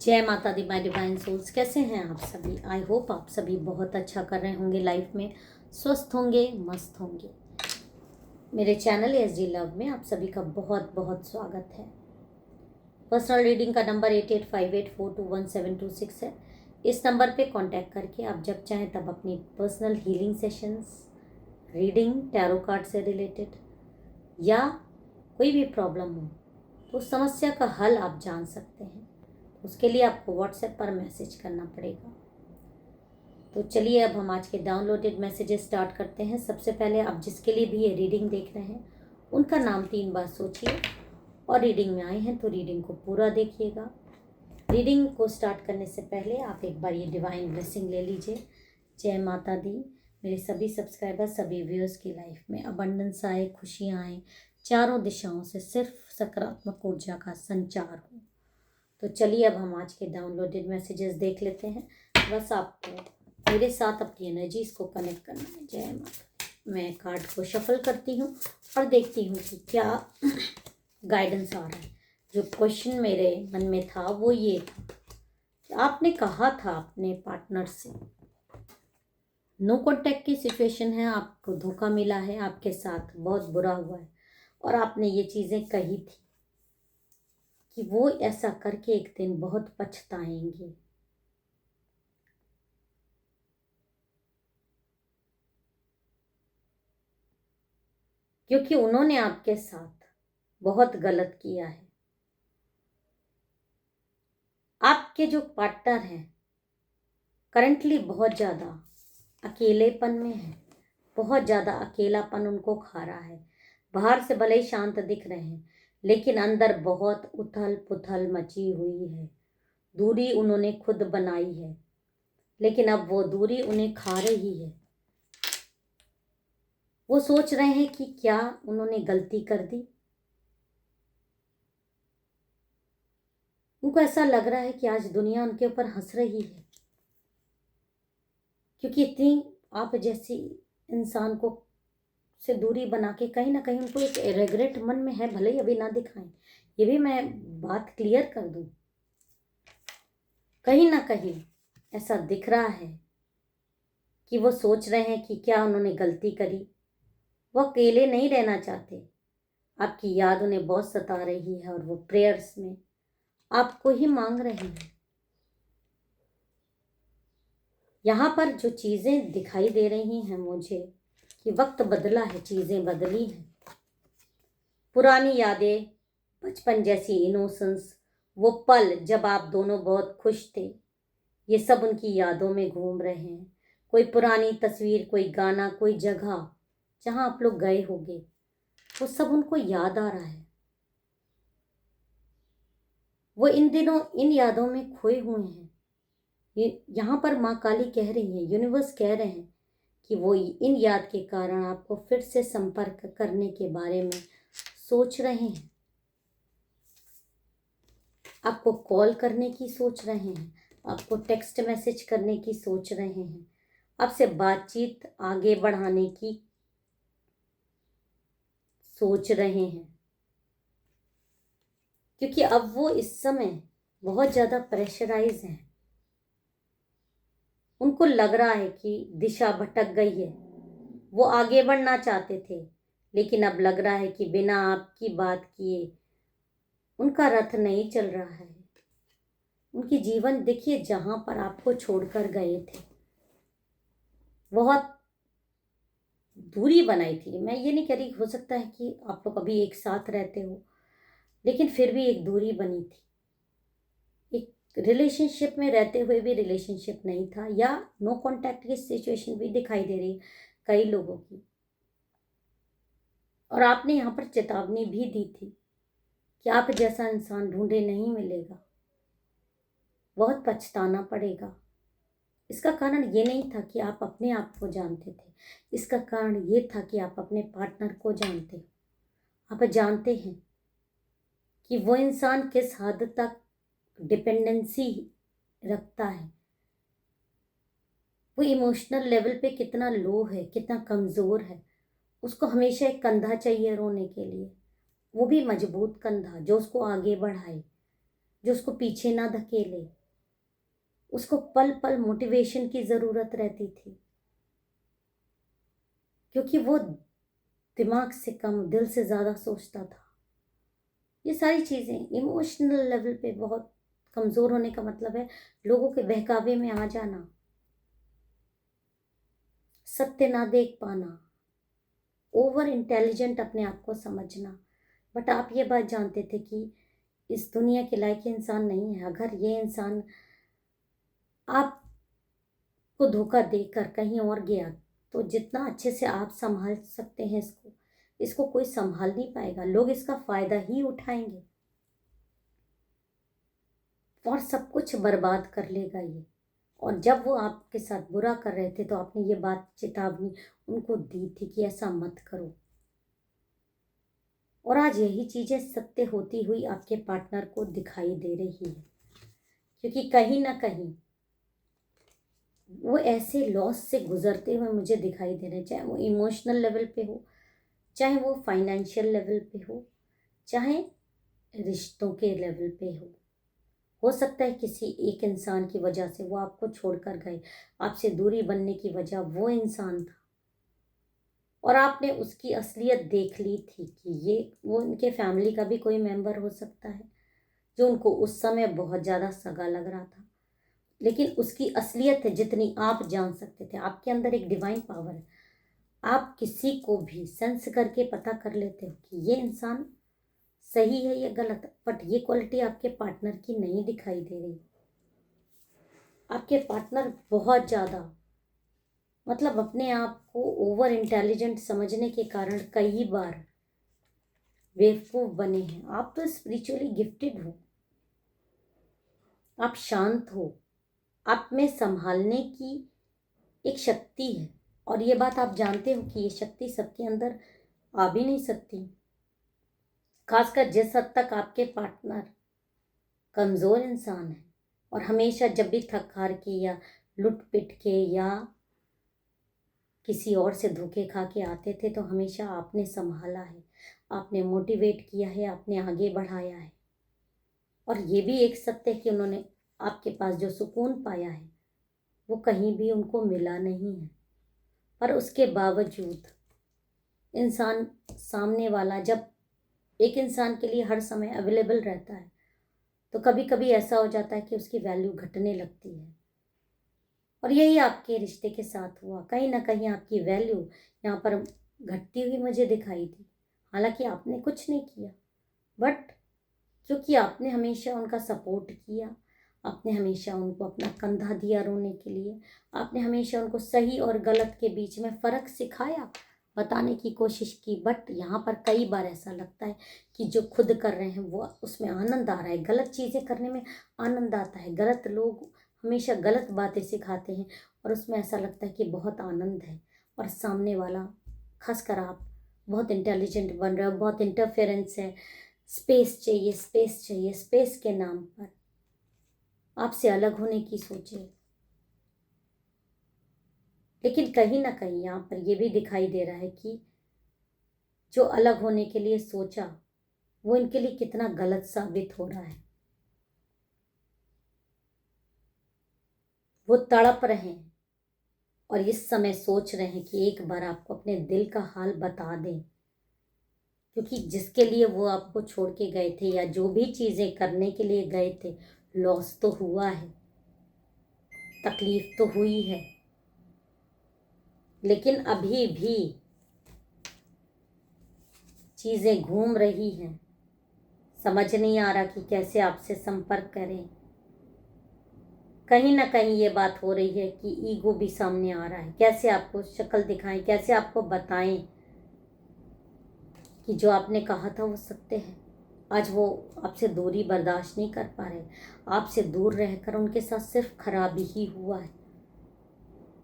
जय माता दी my divine souls. कैसे हैं आप सभी? आई होप आप सभी बहुत अच्छा कर रहे होंगे, लाइफ में स्वस्थ होंगे, मस्त होंगे। मेरे चैनल SG लव में आप सभी का बहुत बहुत स्वागत है। पर्सनल रीडिंग का नंबर 8858421726 है। इस नंबर पे कांटेक्ट करके आप जब चाहें तब अपनी personal healing sessions, reading, tarot card से रिलेटेड या कोई भी प्रॉब्लम हो तो उस समस्या का हल आप जान सकते हैं। उसके लिए आपको व्हाट्सएप पर मैसेज करना पड़ेगा। तो चलिए अब हम आज के डाउनलोडेड मैसेजेस स्टार्ट करते हैं। सबसे पहले आप जिसके लिए भी ये रीडिंग देख रहे हैं उनका नाम 3 बार सोचिए और रीडिंग में आए हैं तो रीडिंग को पूरा देखिएगा। रीडिंग को स्टार्ट करने से पहले आप एक बार ये डिवाइन ब्लेसिंग ले लीजिए। जय माता दी। मेरे सभी सब्सक्राइबर, सभी व्यूअर्स की लाइफ में अबंडेंस आए, खुशियाँ आए, चारों दिशाओं से सिर्फ सकारात्मक ऊर्जा का संचार हो। तो चलिए अब हम आज के डाउनलोडेड मैसेजेस देख लेते हैं। बस आपको मेरे साथ अपनी एनर्जीज को कनेक्ट करना है। जय माता। मैं कार्ड को शफल करती हूँ और देखती हूँ कि क्या गाइडेंस आ रहा है। जो क्वेश्चन मेरे मन में था वो ये था कि आपने कहा था अपने पार्टनर से नो कॉन्टैक्ट की सिचुएशन है, आपको धोखा मिला है, आपके साथ बहुत बुरा हुआ है और आपने ये चीज़ें कही थी कि वो ऐसा करके एक दिन बहुत पछताएंगे। क्योंकि उन्होंने आपके साथ बहुत गलत किया है। आपके जो पार्टनर हैं करंटली बहुत ज़्यादा अकेलेपन में है, बहुत ज़्यादा अकेलापन उनको खा रहा है। बाहर से भले ही शांत दिख रहे हैं लेकिन अंदर बहुत उथल पुथल मची हुई है। दूरी उन्होंने खुद बनाई है लेकिन अब वो दूरी उन्हें खा रही है। वो सोच रहे हैं कि क्या उन्होंने गलती कर दी। उनको ऐसा लग रहा है कि आज दुनिया उनके ऊपर हंस रही है क्योंकि इतनी आप जैसी इंसान को से दूरी बना के कहीं ना कहीं उनको एक रिग्रेट मन में है, भले ही अभी ना दिखाएं। ये भी मैं बात क्लियर कर दूं, कहीं ना कहीं ऐसा दिख रहा है कि वो सोच रहे हैं कि क्या उन्होंने गलती करी। वो अकेले नहीं रहना चाहते। आपकी याद उन्हें बहुत सता रही है और वो प्रेयर्स में आपको ही मांग रहे हैं। यहाँ पर जो चीज़ें दिखाई दे रही हैं मुझे कि वक्त बदला है, चीज़ें बदली हैं। पुरानी यादें, बचपन जैसी इनोसेंस, वो पल जब आप दोनों बहुत खुश थे, ये सब उनकी यादों में घूम रहे हैं। कोई पुरानी तस्वीर, कोई गाना, कोई जगह जहाँ आप लोग गए होंगे, वो सब उनको याद आ रहा है। वो इन दिनों इन यादों में खोए हुए हैं। ये यहाँ पर माँ काली कह रही है, यूनिवर्स कह रहे हैं कि वो इन याद के कारण आपको फिर से संपर्क करने के बारे में सोच रहे हैं। आपको कॉल करने की सोच रहे हैं, आपको टेक्स्ट मैसेज करने की सोच रहे हैं, आपसे बातचीत आगे बढ़ाने की सोच रहे हैं। क्योंकि अब वो इस समय बहुत ज़्यादा प्रेशराइज हैं। उनको लग रहा है कि दिशा भटक गई है। वो आगे बढ़ना चाहते थे लेकिन अब लग रहा है कि बिना आपकी बात किए उनका रथ नहीं चल रहा है। उनकी जीवन देखिए, जहां पर आपको छोड़कर गए थे बहुत दूरी बनाई थी। मैं ये नहीं कह रही, हो सकता है कि आप लोग अभी एक साथ रहते हो लेकिन फिर भी एक दूरी बनी थी। एक रिलेशनशिप में रहते हुए भी रिलेशनशिप नहीं था, या नो कांटेक्ट की सिचुएशन भी दिखाई दे रही कई लोगों की। और आपने यहाँ पर चेतावनी भी दी थी कि आप जैसा इंसान ढूंढे नहीं मिलेगा, बहुत पछताना पड़ेगा। इसका कारण ये नहीं था कि आप अपने आप को जानते थे, इसका कारण ये था कि आप अपने पार्टनर को जानते हो। आप जानते हैं कि वो इंसान किस हद तक डिपेंडेंसी रखता है, वो इमोशनल लेवल पे कितना लो है, कितना कमज़ोर है। उसको हमेशा एक कंधा चाहिए रोने के लिए, वो भी मजबूत कंधा जो उसको आगे बढ़ाए। जो उसको पीछे ना धकेले। उसको पल पल मोटिवेशन की ज़रूरत रहती थी, क्योंकि वो दिमाग से कम दिल से ज़्यादा सोचता था। ये सारी चीज़ें इमोशनल लेवल पे बहुत कमज़ोर होने का मतलब है लोगों के बहकावे में आ जाना, सत्य ना देख पाना, ओवर इंटेलिजेंट अपने आप को समझना। बट आप ये बात जानते थे कि इस दुनिया के लायक इंसान नहीं है। अगर ये इंसान आपको धोखा देकर कहीं और गया, तो जितना अच्छे से आप संभाल सकते हैं इसको कोई संभाल नहीं पाएगा। लोग इसका फायदा ही उठाएंगे और सब कुछ बर्बाद कर लेगा ये। और जब वो आपके साथ बुरा कर रहे थे तो आपने ये बात चेतावनी उनको दी थी कि ऐसा मत करो। और आज यही चीजें सत्य होती हुई आपके पार्टनर को दिखाई दे रही है, क्योंकि कहीं ना कहीं वो ऐसे लॉस से गुजरते हुए मुझे दिखाई दे रहे हैं, चाहे वो इमोशनल लेवल पे हो, चाहे वो फाइनेंशियल लेवल पे हो, चाहे रिश्तों के लेवल पे हो सकता है किसी एक इंसान की वजह से वो आपको छोड़कर गए, आपसे दूरी बनने की वजह वो इंसान था और आपने उसकी असलियत देख ली थी कि ये वो उनके फैमिली का भी कोई मेंबर हो सकता है जो उनको उस समय बहुत ज़्यादा सगा लग रहा था। लेकिन उसकी असलियत है जितनी आप जान सकते थे। आपके अंदर एक डिवाइन पावर है, आप किसी को भी सेंस करके पता कर लेते हो कि ये इंसान सही है या गलत। बट ये क्वालिटी आपके पार्टनर की नहीं दिखाई दे रही। आपके पार्टनर बहुत ज़्यादा मतलब अपने आप को ओवर इंटेलिजेंट समझने के कारण कई बार बेवकूफ़ बने हैं। आप तो स्पिरिचुअली गिफ्टेड हो, आप शांत हो, आप में संभालने की एक शक्ति है और ये बात आप जानते हो कि ये शक्ति सबके अंदर आ भी नहीं सकती। खासकर जिस हद तक आपके पार्टनर कमज़ोर इंसान है और हमेशा जब भी थक हार के या लुट पिट के या किसी और से धोखे खा के आते थे तो हमेशा आपने संभाला है, आपने मोटिवेट किया है, आपने आगे बढ़ाया है। और ये भी एक सत्य है कि उन्होंने आपके पास जो सुकून पाया है वो कहीं भी उनको मिला नहीं है। पर उसके बावजूद इंसान सामने वाला जब एक इंसान के लिए हर समय अवेलेबल रहता है तो कभी कभी ऐसा हो जाता है कि उसकी वैल्यू घटने लगती है। और यही आपके रिश्ते के साथ हुआ। कहीं ना कहीं आपकी वैल्यू यहाँ पर घटती हुई मुझे दिखाई दी। हालांकि आपने कुछ नहीं किया, बट क्योंकि आपने हमेशा उनका सपोर्ट किया, आपने हमेशा उनको अपना कंधा दिया रोने के लिए, आपने हमेशा उनको सही और गलत के बीच में फ़र्क सिखाया, बताने की कोशिश की। बट यहाँ पर कई बार ऐसा लगता है कि जो खुद कर रहे हैं वो उसमें आनंद आ रहा है, गलत चीज़ें करने में आनंद आता है। गलत लोग हमेशा गलत बातें सिखाते हैं और उसमें ऐसा लगता है कि बहुत आनंद है। और सामने वाला, खासकर आप, बहुत इंटेलिजेंट बन रहे हो, बहुत इंटरफेरेंस है, स्पेस चाहिए, स्पेस चाहिए, स्पेस के नाम पर आपसे अलग होने की सोचे। लेकिन कहीं ना कहीं यहाँ पर यह भी दिखाई दे रहा है कि जो अलग होने के लिए सोचा वो इनके लिए कितना गलत साबित हो रहा है। वो तड़प रहे हैं और इस समय सोच रहे हैं कि एक बार आपको अपने दिल का हाल बता दें, क्योंकि जिसके लिए वो आपको छोड़ के गए थे या जो भी चीज़ें करने के लिए गए थे, लॉस तो हुआ है, तकलीफ तो हुई है। लेकिन अभी भी चीज़ें घूम रही हैं, समझ नहीं आ रहा कि कैसे आपसे संपर्क करें। कहीं ना कहीं ये बात हो रही है कि ईगो भी सामने आ रहा है। कैसे आपको शक्ल दिखाएं, कैसे आपको बताएं कि जो आपने कहा था वो सत्य है। आज वो आपसे दूरी बर्दाश्त नहीं कर पा रहे। आपसे दूर रहकर उनके साथ सिर्फ खराबी ही हुआ है।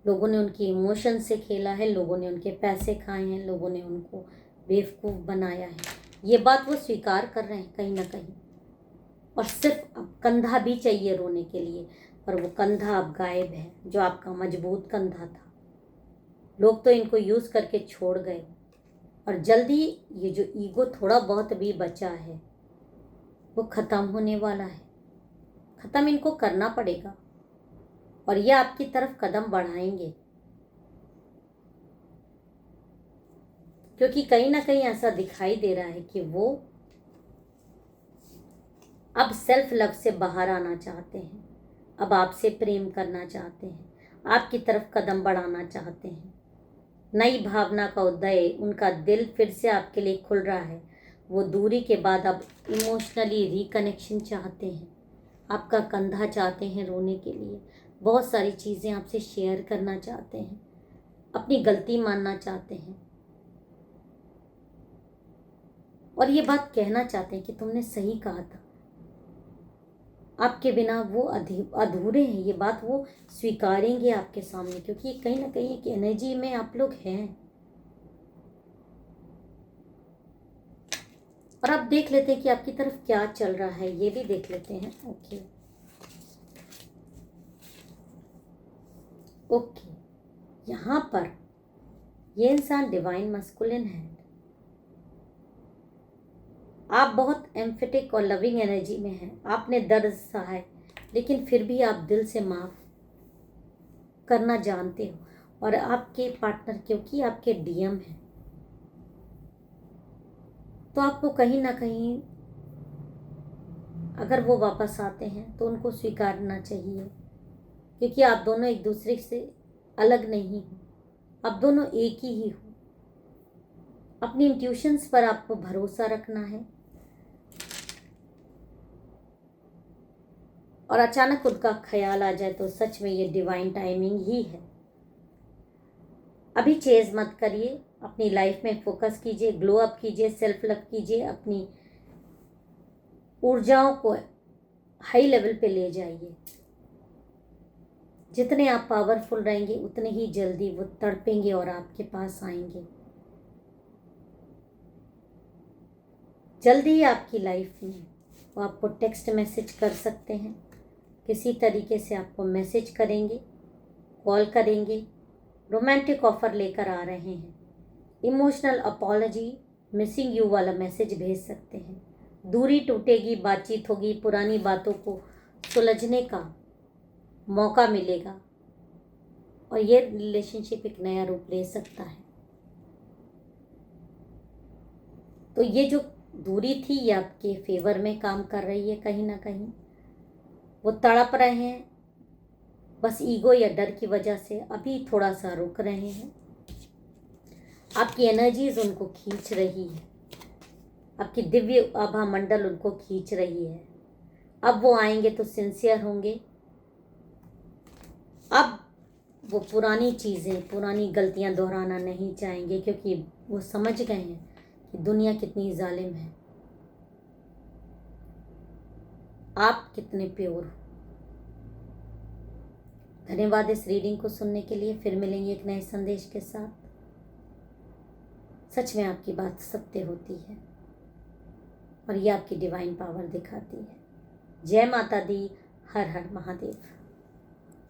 लोगों ने उनकी इमोशन से खेला है, लोगों ने उनके पैसे खाए हैं, लोगों ने उनको बेवकूफ़ बनाया है। ये बात वो स्वीकार कर रहे हैं कहीं ना कहीं। और सिर्फ अब कंधा भी चाहिए रोने के लिए, पर वो कंधा अब गायब है जो आपका मजबूत कंधा था। लोग तो इनको यूज़ करके छोड़ गए और जल्दी ये जो ईगो थोड़ा बहुत भी बचा है वो ख़त्म होने वाला है। ख़त्म इनको करना पड़ेगा और ये आपकी तरफ कदम बढ़ाएंगे, क्योंकि कहीं ना कहीं ऐसा दिखाई दे रहा है कि वो अब सेल्फ लव से बाहर आना चाहते हैं, अब आपसे प्रेम करना चाहते हैं, आपकी तरफ कदम बढ़ाना चाहते हैं। नई भावना का उदय, उनका दिल फिर से आपके लिए खुल रहा है। वो दूरी के बाद अब इमोशनली रिकनेक्शन चाहते हैं, आपका कंधा चाहते हैं रोने के लिए, बहुत सारी चीज़ें आपसे शेयर करना चाहते हैं, अपनी गलती मानना चाहते हैं और ये बात कहना चाहते हैं कि तुमने सही कहा था, आपके बिना वो अधूरे हैं। ये बात वो स्वीकारेंगे आपके सामने, क्योंकि कहीं ना कहीं एक एनर्जी में आप लोग हैं। और अब देख लेते हैं कि आपकी तरफ क्या चल रहा है, ये भी देख लेते हैं। ओके, यहाँ पर ये इंसान डिवाइन मस्कुलिन है। आप बहुत एम्फेटिक और लविंग एनर्जी में हैं। आपने दर्द सहा है, लेकिन फिर भी आप दिल से माफ़ करना जानते हो। और आपके पार्टनर, क्योंकि आपके डीएम हैं, तो आपको कहीं ना कहीं अगर वो वापस आते हैं तो उनको स्वीकारना चाहिए, क्योंकि आप दोनों एक दूसरे से अलग नहीं हो, आप दोनों एक ही हो। अपनी इंट्यूशंस पर आपको भरोसा रखना है और अचानक उनका ख्याल आ जाए तो सच में ये डिवाइन टाइमिंग ही है। अभी चेज मत करिए, अपनी लाइफ में फोकस कीजिए, ग्लो अप कीजिए, सेल्फ लव कीजिए, अपनी ऊर्जाओं को हाई लेवल पे ले जाइए। जितने आप पावरफुल रहेंगे उतने ही जल्दी वो तड़पेंगे और आपके पास आएंगे। जल्दी ही आपकी लाइफ में वो आपको टेक्स्ट मैसेज कर सकते हैं, किसी तरीके से आपको मैसेज करेंगे, कॉल करेंगे, रोमांटिक ऑफर लेकर आ रहे हैं, इमोशनल अपॉलॉजी, मिसिंग यू वाला मैसेज भेज सकते हैं। दूरी टूटेगी, बातचीत होगी, पुरानी बातों को सुलझने का मौका मिलेगा और ये रिलेशनशिप एक नया रूप ले सकता है। तो ये जो दूरी थी ये आपके फेवर में काम कर रही है। कहीं ना कहीं वो तड़प रहे हैं, बस ईगो या डर की वजह से अभी थोड़ा सा रुक रहे हैं। आपकी एनर्जीज उनको खींच रही है, आपकी दिव्य आभा मंडल उनको खींच रही है। अब वो आएंगे तो सिंसियर होंगे। अब वो पुरानी चीज़ें, पुरानी गलतियां दोहराना नहीं चाहेंगे, क्योंकि वो समझ गए हैं कि दुनिया कितनी जालिम है, आप कितने प्योर हो। धन्यवाद इस रीडिंग को सुनने के लिए। फिर मिलेंगे एक नए संदेश के साथ। सच में आपकी बात सत्य होती है और ये आपकी डिवाइन पावर दिखाती है। जय माता दी, हर हर महादेव।